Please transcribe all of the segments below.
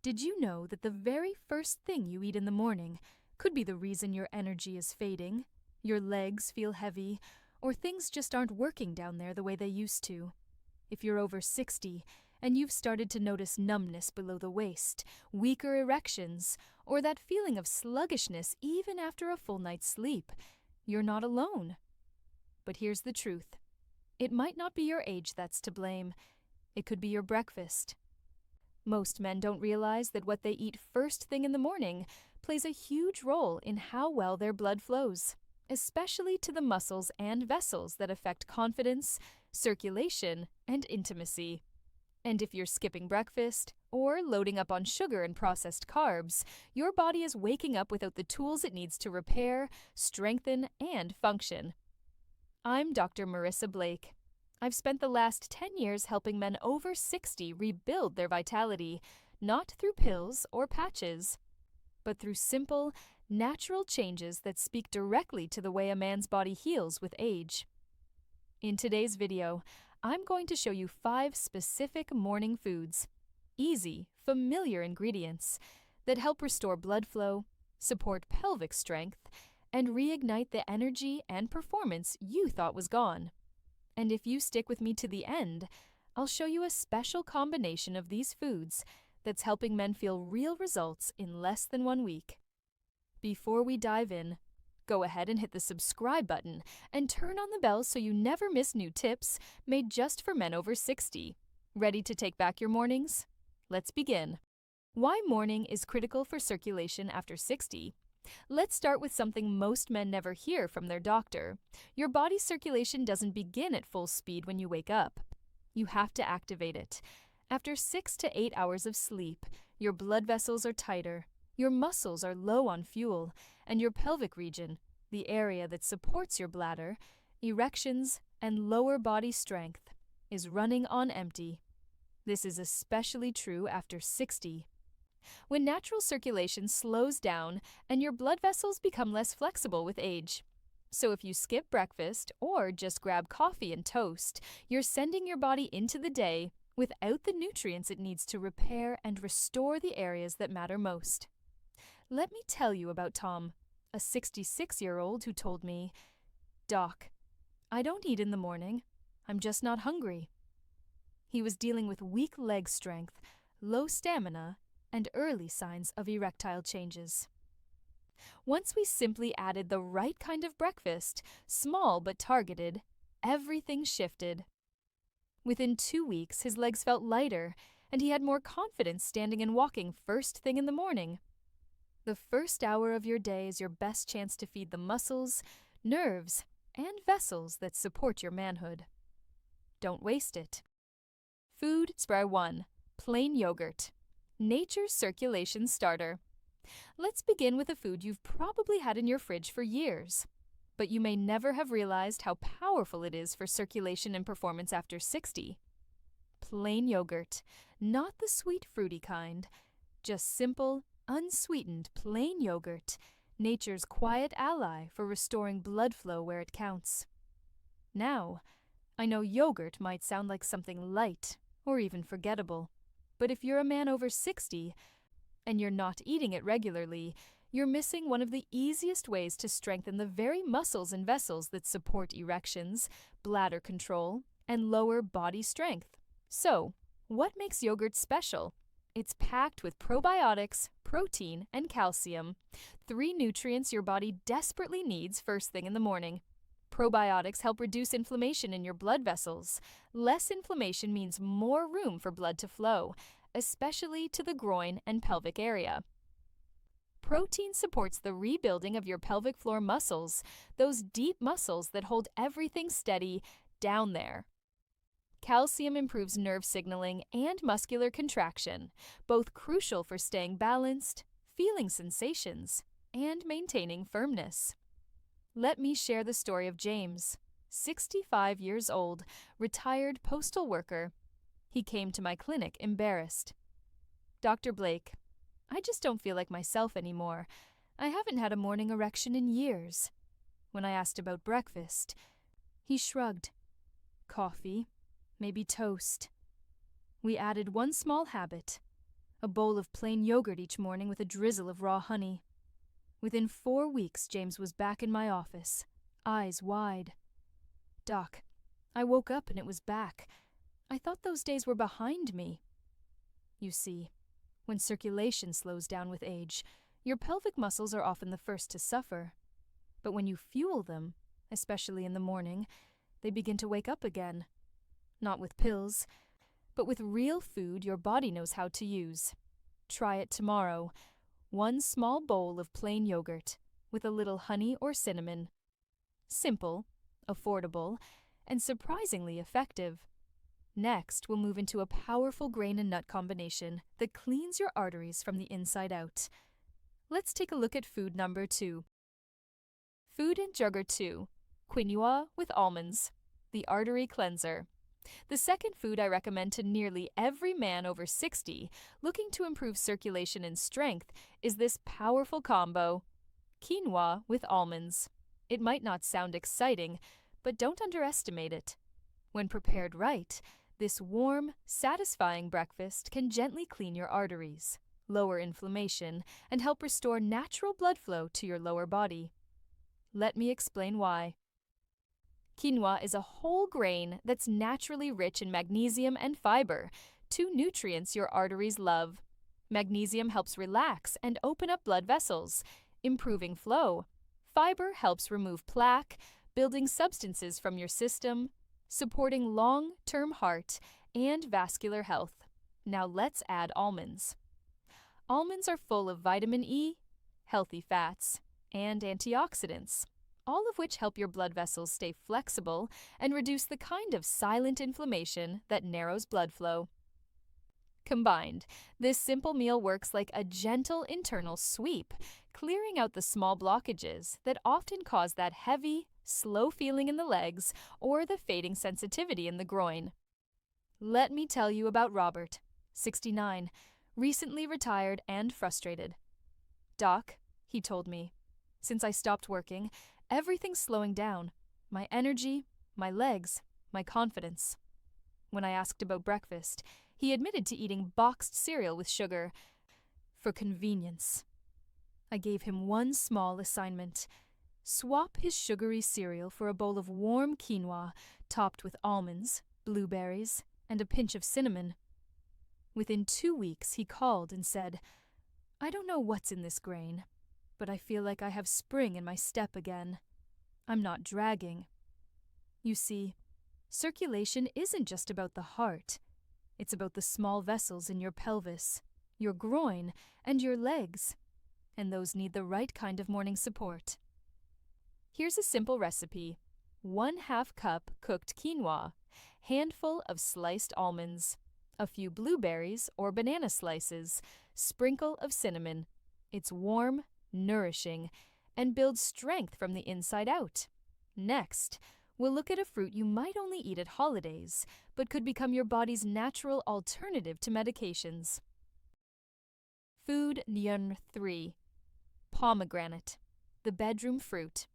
Did you know that the very first thing you eat in the morning could be the reason your energy is fading, your legs feel heavy, or things just aren't working down there the way they used to? If you're over 60 and you've started to notice numbness below the waist, weaker erections, or that feeling of sluggishness even after a full night's sleep, you're not alone. But here's the truth. It might not be your age that's to blame. It could be your breakfast. Most men don't realize that what they eat first thing in the morning plays a huge role in how well their blood flows, especially to the muscles and vessels that affect confidence, circulation, and intimacy. And if you're skipping breakfast or loading up on sugar and processed carbs, your body is waking up without the tools it needs to repair, strengthen, and function. I'm Dr. Marissa Blake. I've spent the last 10 years helping men over 60 rebuild their vitality, not through pills or patches, but through simple, natural changes that speak directly to the way a man's body heals with age. In today's video, I'm going to show you 5 specific morning foods, easy, familiar ingredients that help restore blood flow, support pelvic strength, and reignite the energy and performance you thought was gone. And if you stick with me to the end, I'll show you a special combination of these foods that's helping men feel real results in less than 1 week. Before we dive in, go ahead and hit the subscribe button and turn on the bell so you never miss new tips made just for men over 60. Ready to take back your mornings? Let's begin. Why morning is critical for circulation after 60? Let's start with something most men never hear from their doctor. Your body's circulation doesn't begin at full speed when you wake up. You have to activate it. After 6 to 8 hours of sleep, your blood vessels are tighter, your muscles are low on fuel, and your pelvic region, the area that supports your bladder, erections, and lower body strength, is running on empty. This is especially true after 60. When natural circulation slows down and your blood vessels become less flexible with age. So if you skip breakfast or just grab coffee and toast, you're sending your body into the day without the nutrients it needs to repair and restore the areas that matter most. Let me tell you about Tom, a 66-year-old who told me, "Doc, I don't eat in the morning. I'm just not hungry." He was dealing with weak leg strength, low stamina, and early signs of erectile changes. Once we simply added the right kind of breakfast, small but targeted, everything shifted. Within 2 weeks, his legs felt lighter, and he had more confidence standing and walking first thing in the morning. The first hour of your day is your best chance to feed the muscles, nerves, and vessels that support your manhood. Don't waste it. Food Spray 1. Plain yogurt. Nature's circulation starter. Let's begin with a food you've probably had in your fridge for years, but you may never have realized how powerful it is for circulation and performance after 60. Plain yogurt, not the sweet fruity kind, just simple, unsweetened plain yogurt, nature's quiet ally for restoring blood flow where it counts. Now, I know yogurt might sound like something light or even forgettable. But if you're a man over 60 and you're not eating it regularly, you're missing one of the easiest ways to strengthen the very muscles and vessels that support erections, bladder control, and lower body strength. So, what makes yogurt special? It's packed with probiotics, protein, and calcium, 3 nutrients your body desperately needs first thing in the morning. Probiotics help reduce inflammation in your blood vessels. Less inflammation means more room for blood to flow, especially to the groin and pelvic area. Protein supports the rebuilding of your pelvic floor muscles, those deep muscles that hold everything steady down there. Calcium improves nerve signaling and muscular contraction, both crucial for staying balanced, feeling sensations, and maintaining firmness. Let me share the story of James, 65 years old, retired postal worker. He came to my clinic embarrassed. "Dr. Blake, I just don't feel like myself anymore. I haven't had a morning erection in years." When I asked about breakfast, he shrugged. "Coffee, maybe toast." We added one small habit, A bowl of plain yogurt each morning with a drizzle of raw honey. Within 4 weeks, James was back in my office, eyes wide. "Doc, I woke up and it was back. I thought those days were behind me." You see, when circulation slows down with age, your pelvic muscles are often the first to suffer. But when you fuel them, especially in the morning, they begin to wake up again. Not with pills, but with real food your body knows how to use. Try it tomorrow. 1 small bowl of plain yogurt with a little honey or cinnamon. Simple, affordable, and surprisingly effective. Next, we'll move into a powerful grain and nut combination that cleans your arteries from the inside out. Let's take a look at food number 2. Food in Jugger 2, quinoa with almonds, the artery cleanser. The second food I recommend to nearly every man over 60 looking to improve circulation and strength is this powerful combo, quinoa with almonds. It might not sound exciting, but don't underestimate it. When prepared right, this warm, satisfying breakfast can gently clean your arteries, lower inflammation, and help restore natural blood flow to your lower body. Let me explain why. Quinoa is a whole grain that's naturally rich in magnesium and fiber, 2 nutrients your arteries love. Magnesium helps relax and open up blood vessels, improving flow. Fiber helps remove plaque, building substances from your system, supporting long-term heart and vascular health. Now let's add almonds. Almonds are full of vitamin E, healthy fats, and antioxidants, all of which help your blood vessels stay flexible and reduce the kind of silent inflammation that narrows blood flow. Combined, this simple meal works like a gentle internal sweep, clearing out the small blockages that often cause that heavy, slow feeling in the legs or the fading sensitivity in the groin. Let me tell you about Robert, 69, recently retired and frustrated. "Doc," he told me, "since I stopped working, everything's slowing down. My energy, my legs, my confidence." When I asked about breakfast, he admitted to eating boxed cereal with sugar for convenience. I gave him one small assignment. Swap his sugary cereal for a bowl of warm quinoa topped with almonds, blueberries, and a pinch of cinnamon. Within 2 weeks, he called and said, "I don't know what's in this grain, but I feel like I have spring in my step again. I'm not dragging." You see, circulation isn't just about the heart. It's about the small vessels in your pelvis, your groin, and your legs, and those need the right kind of morning support. Here's a simple recipe. 1/2 cup cooked quinoa, handful of sliced almonds, a few blueberries or banana slices, sprinkle of cinnamon. It's warm, nourishing, and builds strength from the inside out. Next, we'll look at a fruit you might only eat at holidays, but could become your body's natural alternative to medications. Food Nyon 3. Pomegranate, the bedroom fruit.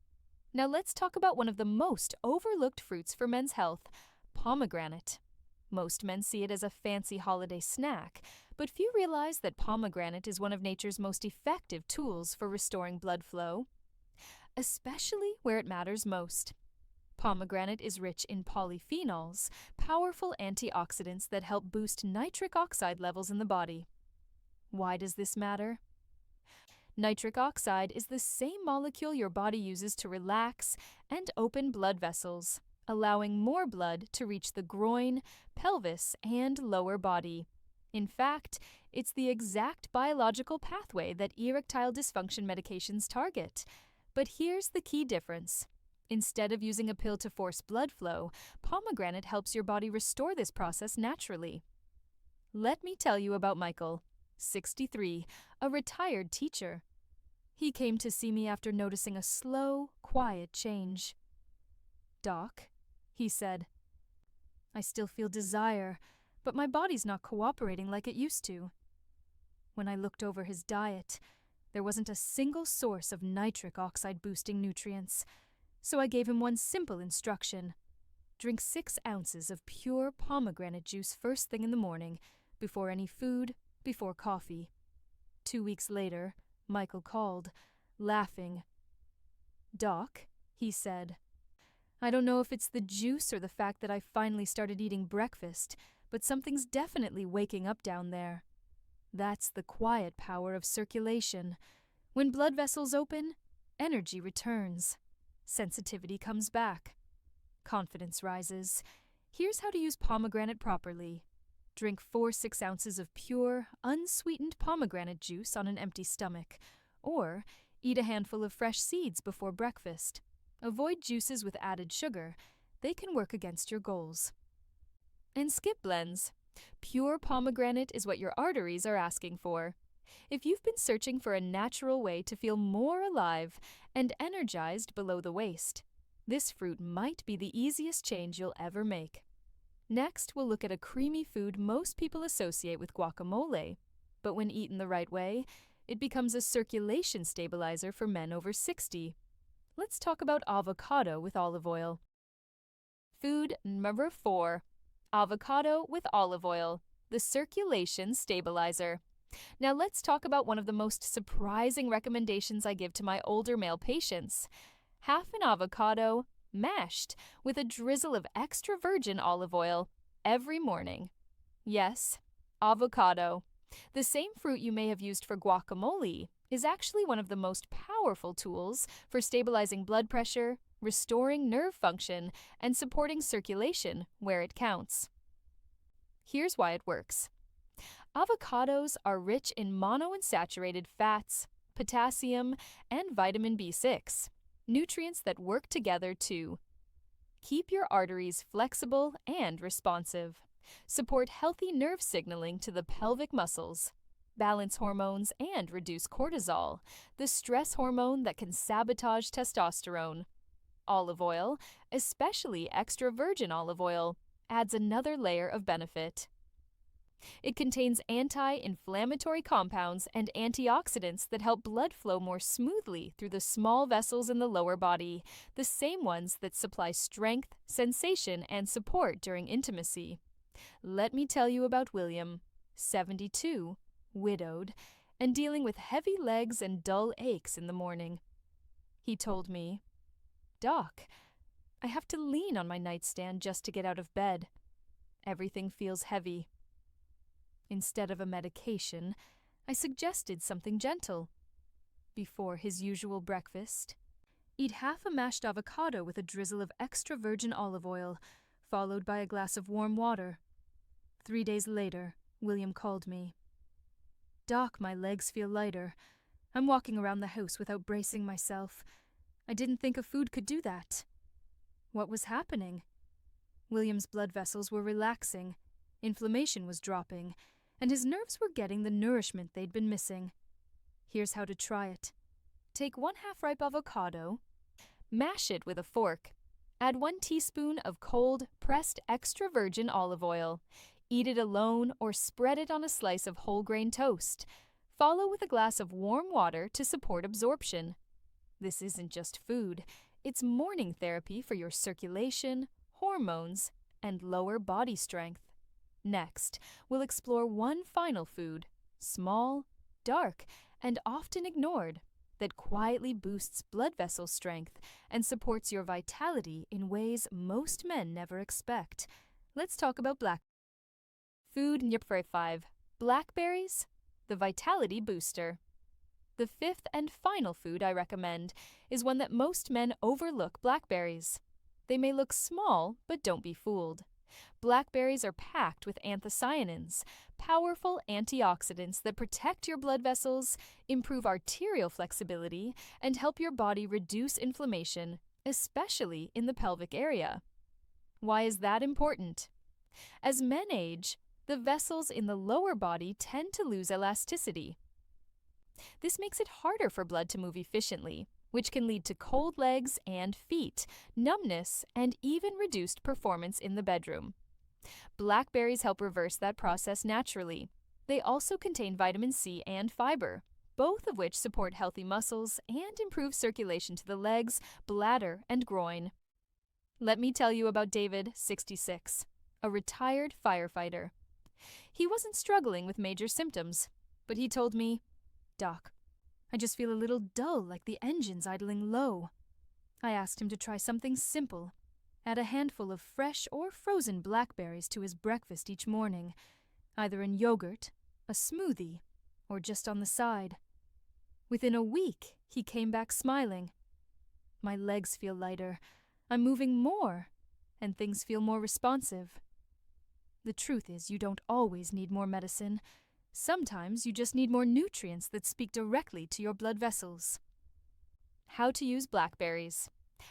Now let's talk about one of the most overlooked fruits for men's health, pomegranate. Most men see it as a fancy holiday snack, but few realize that pomegranate is one of nature's most effective tools for restoring blood flow, especially where it matters most. Pomegranate is rich in polyphenols, powerful antioxidants that help boost nitric oxide levels in the body. Why does this matter? Nitric oxide is the same molecule your body uses to relax and open blood vessels, allowing more blood to reach the groin, pelvis, and lower body. In fact, it's the exact biological pathway that erectile dysfunction medications target. But here's the key difference. Instead of using a pill to force blood flow, pomegranate helps your body restore this process naturally. Let me tell you about Michael, 63, a retired teacher. He came to see me after noticing a slow, quiet change. "Doc," he said, "I still feel desire, but my body's not cooperating like it used to." When I looked over his diet, there wasn't a single source of nitric oxide-boosting nutrients, so I gave him one simple instruction. Drink 6 ounces of pure pomegranate juice first thing in the morning, before any food before coffee. 2 weeks later, Michael called, laughing. "Doc," he said, "I don't know if it's the juice or the fact that I finally started eating breakfast, but something's definitely waking up down there. That's the quiet power of circulation. When blood vessels open, energy returns. Sensitivity comes back. Confidence rises. Here's how to use pomegranate properly. Drink 4-6 ounces of pure, unsweetened pomegranate juice on an empty stomach, or eat a handful of fresh seeds before breakfast. Avoid juices with added sugar. They can work against your goals. And skip blends. Pure pomegranate is what your arteries are asking for. If you've been searching for a natural way to feel more alive and energized below the waist, this fruit might be the easiest change you'll ever make. Next, we'll look at a creamy food most people associate with guacamole, but when eaten the right way, it becomes a circulation stabilizer for men over 60. Let's talk about avocado with olive oil. Food number 4. Avocado with olive oil, the circulation stabilizer. Now let's talk about one of the most surprising recommendations I give to my older male patients. Half an avocado, mashed, with a drizzle of extra virgin olive oil every morning. Yes, avocado. The same fruit you may have used for guacamole is actually one of the most powerful tools for stabilizing blood pressure, restoring nerve function, and supporting circulation where it counts. Here's why it works. Avocados are rich in monounsaturated fats, potassium, and vitamin B6, nutrients that work together to keep your arteries flexible and responsive, support healthy nerve signaling to the pelvic muscles, balance hormones, and reduce cortisol, the stress hormone that can sabotage testosterone. Olive oil, especially extra virgin olive oil, adds another layer of benefit. It contains anti-inflammatory compounds and antioxidants that help blood flow more smoothly through the small vessels in the lower body, the same ones that supply strength, sensation, and support during intimacy. Let me tell you about William, 72, widowed, and dealing with heavy legs and dull aches in the morning. He told me, "Doc, I have to lean on my nightstand just to get out of bed. Everything feels heavy." Instead of a medication, I suggested something gentle. Before his usual breakfast, eat half a mashed avocado with a drizzle of extra virgin olive oil, followed by a glass of warm water. 3 days later, William called me. "Doc, my legs feel lighter. I'm walking around the house without bracing myself. I didn't think a food could do that." What was happening? William's blood vessels were relaxing, inflammation was dropping, and his nerves were getting the nourishment they'd been missing. Here's how to try it. Take 1 half-ripe avocado, mash it with a fork. Add 1 teaspoon of cold, pressed extra virgin olive oil. Eat it alone or spread it on a slice of whole grain toast. Follow with a glass of warm water to support absorption. This isn't just food, it's morning therapy for your circulation, hormones, and lower body strength. Next, we'll explore one final food, small, dark, and often ignored, that quietly boosts blood vessel strength and supports your vitality in ways most men never expect. Let's talk about food number 5. Blackberries, the vitality booster. The 5th and final food I recommend is one that most men overlook: blackberries. They may look small, but don't be fooled. Blackberries are packed with anthocyanins, powerful antioxidants that protect your blood vessels, improve arterial flexibility, and help your body reduce inflammation, especially in the pelvic area. Why is that important? As men age, the vessels in the lower body tend to lose elasticity. This makes it harder for blood to move efficiently, which can lead to cold legs and feet, numbness, and even reduced performance in the bedroom. Blackberries help reverse that process naturally. They also contain vitamin C and fiber, both of which support healthy muscles and improve circulation to the legs, bladder, and groin. Let me tell you about David, 66, a retired firefighter. He wasn't struggling with major symptoms, but he told me, "Doc, I just feel a little dull, like the engine's idling low." I asked him to try something simple. Add a handful of fresh or frozen blackberries to his breakfast each morning, either in yogurt, a smoothie, or just on the side. Within a week, he came back smiling. "My legs feel lighter, I'm moving more, and things feel more responsive." The truth is, you don't always need more medicine. Sometimes you just need more nutrients that speak directly to your blood vessels. How to use blackberries.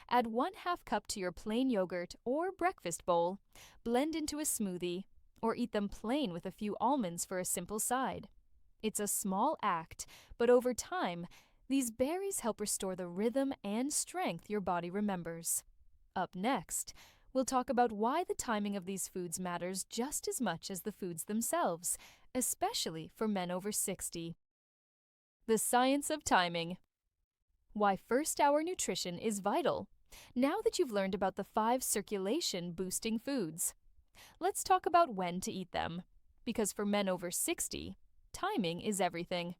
Add 1/2 cup to your plain yogurt or breakfast bowl, blend into a smoothie, or eat them plain with a few almonds for a simple side. It's a small act, but over time, these berries help restore the rhythm and strength your body remembers. Up next, we'll talk about why the timing of these foods matters just as much as the foods themselves, especially for men over 60. The science of timing. Why first-hour nutrition is vital. Now that you've learned about the 5 circulation-boosting foods, let's talk about when to eat them. Because for men over 60, timing is everything.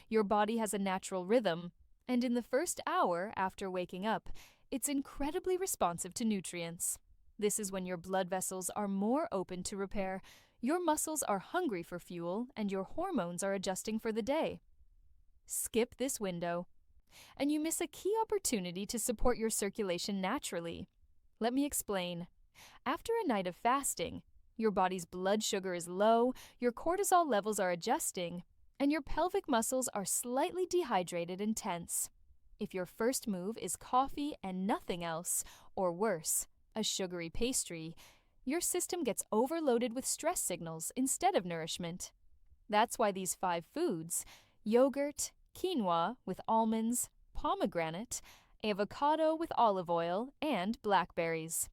Your body has a natural rhythm, and in the first hour after waking up, it's incredibly responsive to nutrients. This is when your blood vessels are more open to repair, your muscles are hungry for fuel, and your hormones are adjusting for the day. Skip this window, and you miss a key opportunity to support your circulation naturally. Let me explain. After a night of fasting, your body's blood sugar is low, your cortisol levels are adjusting, and your pelvic muscles are slightly dehydrated and tense. If your first move is coffee and nothing else, or worse, a sugary pastry, your system gets overloaded with stress signals instead of nourishment. That's why these 5 foods, yogurt, quinoa with almonds, pomegranate, avocado with olive oil, and blackberries,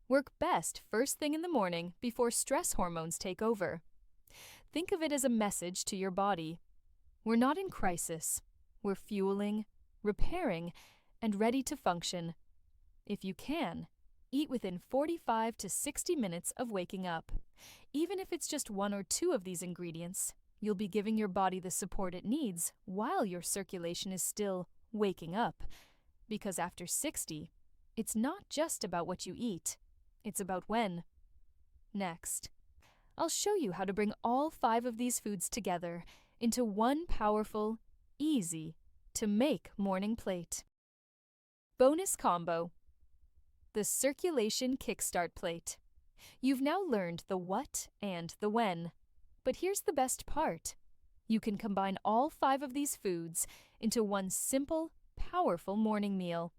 work best first thing in the morning before stress hormones take over. Think of it as a message to your body. We're not in crisis. We're fueling, repairing, and ready to function. If you can, eat within 45 to 60 minutes of waking up. Even if it's just 1 or 2 of these ingredients, you'll be giving your body the support it needs while your circulation is still waking up. Because after 60, it's not just about what you eat, it's about when. Next, I'll show you how to bring all 5 of these foods together into one powerful, easy to make morning plate. Bonus combo. The Circulation Kickstart Plate. You've now learned the what and the when. But here's the best part. You can combine all 5 of these foods into one simple, powerful morning meal.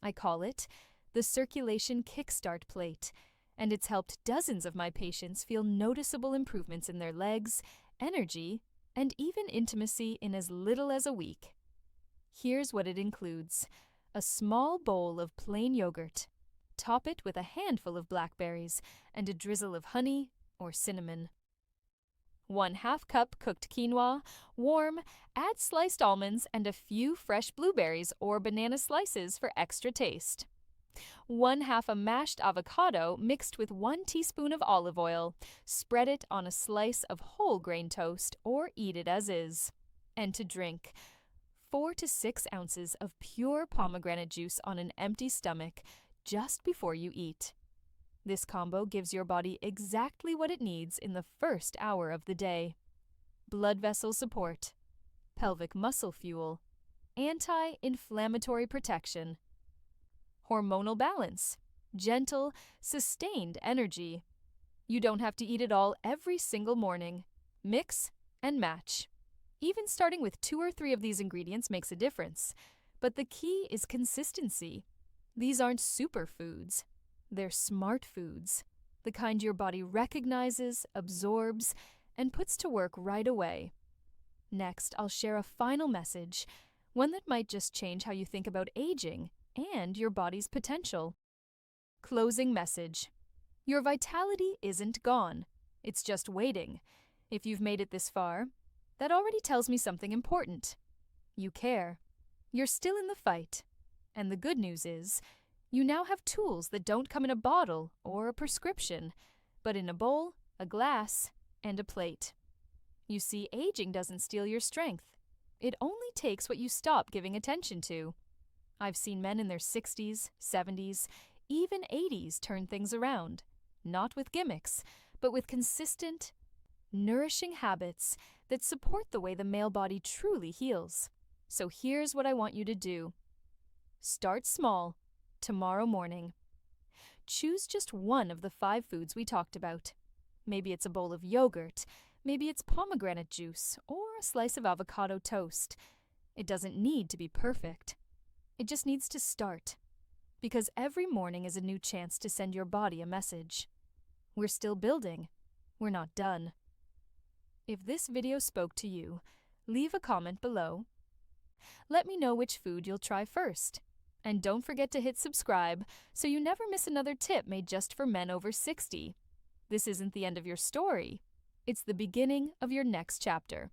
I call it the Circulation Kickstart Plate, and it's helped dozens of my patients feel noticeable improvements in their legs, energy, and even intimacy in as little as a week. Here's what it includes. A small bowl of plain yogurt. Top it with a handful of blackberries and a drizzle of honey or cinnamon. 1/2 cup cooked quinoa, warm, add sliced almonds and a few fresh blueberries or banana slices for extra taste. 1/2 a mashed avocado mixed with 1 teaspoon of olive oil. Spread it on a slice of whole grain toast or eat it as is. And to drink, 4 to 6 ounces of pure pomegranate juice on an empty stomach just before you eat. This combo gives your body exactly what it needs in the first hour of the day. Blood vessel support, pelvic muscle fuel, anti-inflammatory protection, hormonal balance, gentle, sustained energy. You don't have to eat it all every single morning. Mix and match. Even starting with 2 or 3 of these ingredients makes a difference. But the key is consistency. These aren't superfoods. They're smart foods, the kind your body recognizes, absorbs, and puts to work right away. Next, I'll share a final message, one that might just change how you think about aging and your body's potential. Closing message. Your vitality isn't gone. It's just waiting. If you've made it this far, that already tells me something important. You care. You're still in the fight. And the good news is, you now have tools that don't come in a bottle or a prescription, but in a bowl, a glass, and a plate. You see, aging doesn't steal your strength. It only takes what you stop giving attention to. I've seen men in their 60s, 70s, even 80s turn things around. Not with gimmicks, but with consistent, nourishing habits that support the way the male body truly heals. So here's what I want you to do. Start small, tomorrow morning. Choose just one of the 5 foods we talked about. Maybe it's a bowl of yogurt, maybe it's pomegranate juice, or a slice of avocado toast. It doesn't need to be perfect. It just needs to start. Because every morning is a new chance to send your body a message. We're still building. We're not done. If this video spoke to you, leave a comment below. Let me know which food you'll try first. And don't forget to hit subscribe so you never miss another tip made just for men over 60. This isn't the end of your story. It's the beginning of your next chapter.